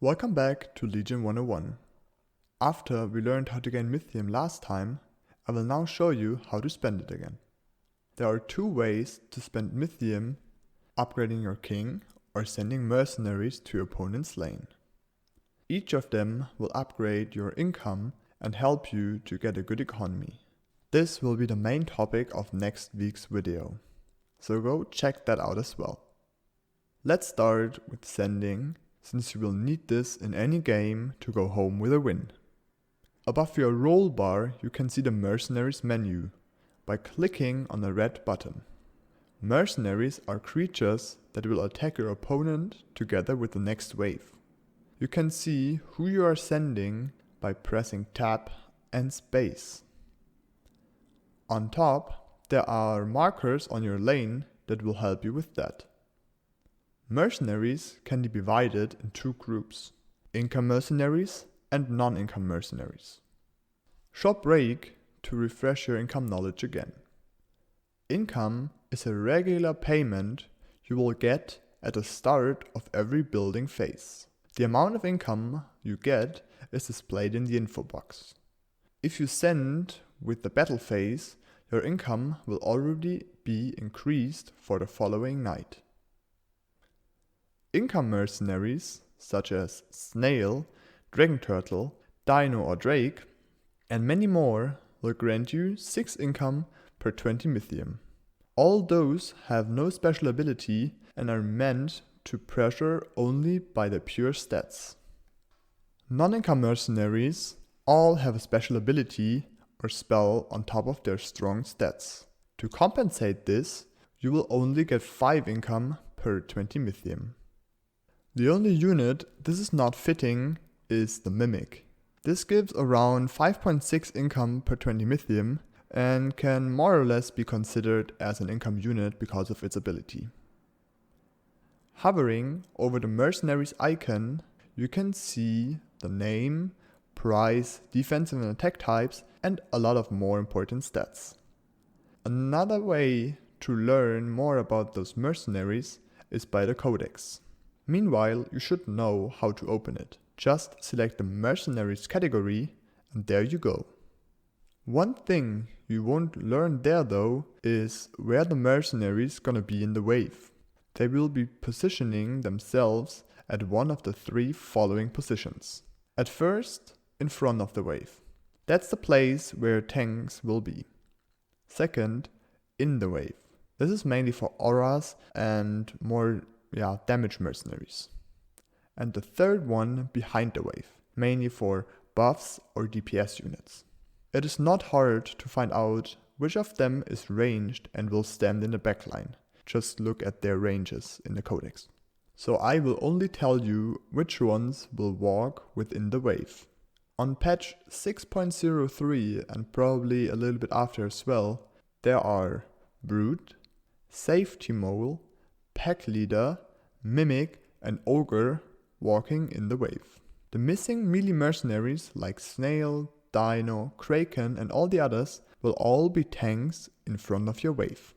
Welcome back to Legion 101. After we learned how to gain mythium last time, I will now show you how to spend it again. There are two ways to spend mythium: upgrading your king or sending mercenaries to your opponent's lane. Each of them will upgrade your income and help you to get a good economy. This will be the main topic of next week's video, so go check that out as well. Let's start with sending, since you will need this in any game to go home with a win. Above your roll bar you can see the Mercenaries menu by clicking on the red button. Mercenaries are creatures that will attack your opponent together with the next wave. You can see who you are sending by pressing tab and space. On top, there are markers on your lane that will help you with that. Mercenaries can be divided in two groups: income mercenaries and non-income mercenaries. Shop break to refresh your income knowledge again. Income is a regular payment you will get at the start of every building phase. The amount of income you get is displayed in the info box. If you send with the battle phase, your income will already be increased for the following night. Income mercenaries, such as Snail, Dragon Turtle, Dino or Drake, and many more, will grant you 6 income per 20 mythium. All those have no special ability and are meant to pressure only by the pure stats. Non-income mercenaries all have a special ability or spell on top of their strong stats. To compensate this, you will only get 5 income per 20 mythium. The only unit this is not fitting is the Mimic. This gives around 5.6 income per 20 mythium and can more or less be considered as an income unit because of its ability. Hovering over the Mercenaries icon, you can see the name, price, defensive and attack types, and a lot of more important stats. Another way to learn more about those mercenaries is by the codex. Meanwhile, you should know how to open it. Just select the Mercenaries category and there you go. One thing you won't learn there though is where the mercenaries gonna be in the wave. They will be positioning themselves at one of the 3 following positions. At first, in front of the wave. That's the place where tanks will be. Second, in the wave. This is mainly for auras and more damage mercenaries. And the third one behind the wave, mainly for buffs or DPS units. It is not hard to find out which of them is ranged and will stand in the backline. Just look at their ranges in the codex. So I will only tell you which ones will walk within the wave. On patch 6.03 and probably a little bit after as well, there are Brute, Safety Mole, Pack Leader, Mimic and Ogre walking in the wave. The missing melee mercenaries like Snail, Dino, Kraken and all the others will all be tanks in front of your wave.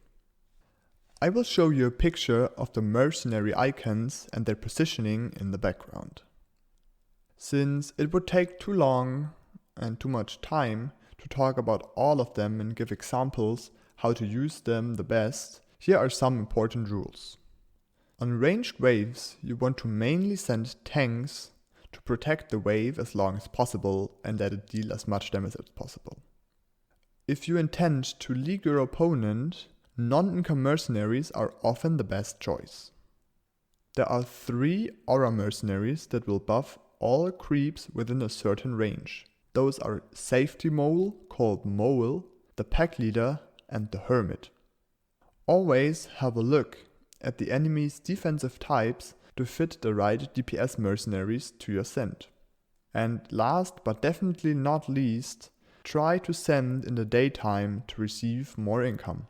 I will show you a picture of the mercenary icons and their positioning in the background. Since it would take too long and too much time to talk about all of them and give examples how to use them the best, here are some important rules. On ranged waves, you want to mainly send tanks to protect the wave as long as possible and let it deal as much damage as possible. If you intend to league your opponent, non-income mercenaries are often the best choice. There are 3 aura mercenaries that will buff all creeps within a certain range. Those are Safety Mole, called Mole, the Pack Leader and the Hermit. Always have a look at the enemy's defensive types to fit the right DPS mercenaries to your send. And last but definitely not least, try to send in the daytime to receive more income.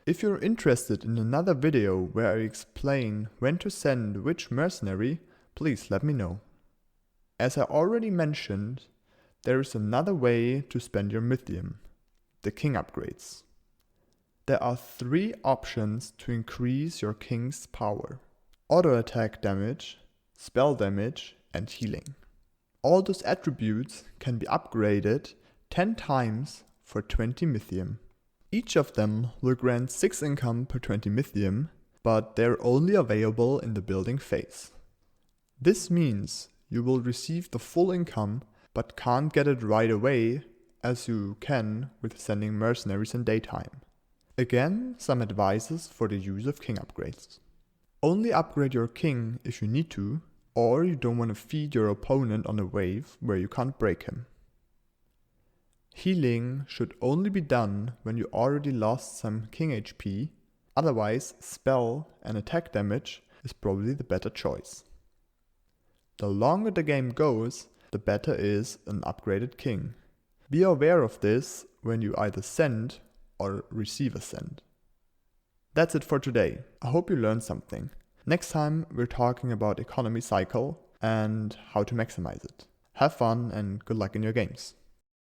If you're interested in another video where I explain when to send which mercenary, please let me know. As I already mentioned, there is another way to spend your mythium: the king upgrades. There are 3 options to increase your king's power: auto attack damage, spell damage, and healing. All those attributes can be upgraded 10 times for 20 mythium. Each of them will grant 6 income per 20 mythium, but they're only available in the building phase. This means you will receive the full income but can't get it right away as you can with sending mercenaries in daytime. Again, some advices for the use of king upgrades. Only upgrade your king if you need to, or you don't want to feed your opponent on a wave where you can't break him. Healing should only be done when you already lost some king HP, otherwise spell and attack damage is probably the better choice. The longer the game goes, the better is an upgraded king. Be aware of this when you either send or receive a send. That's it for today. I hope you learned something. Next time we're talking about economy cycle and how to maximize it. Have fun and good luck in your games.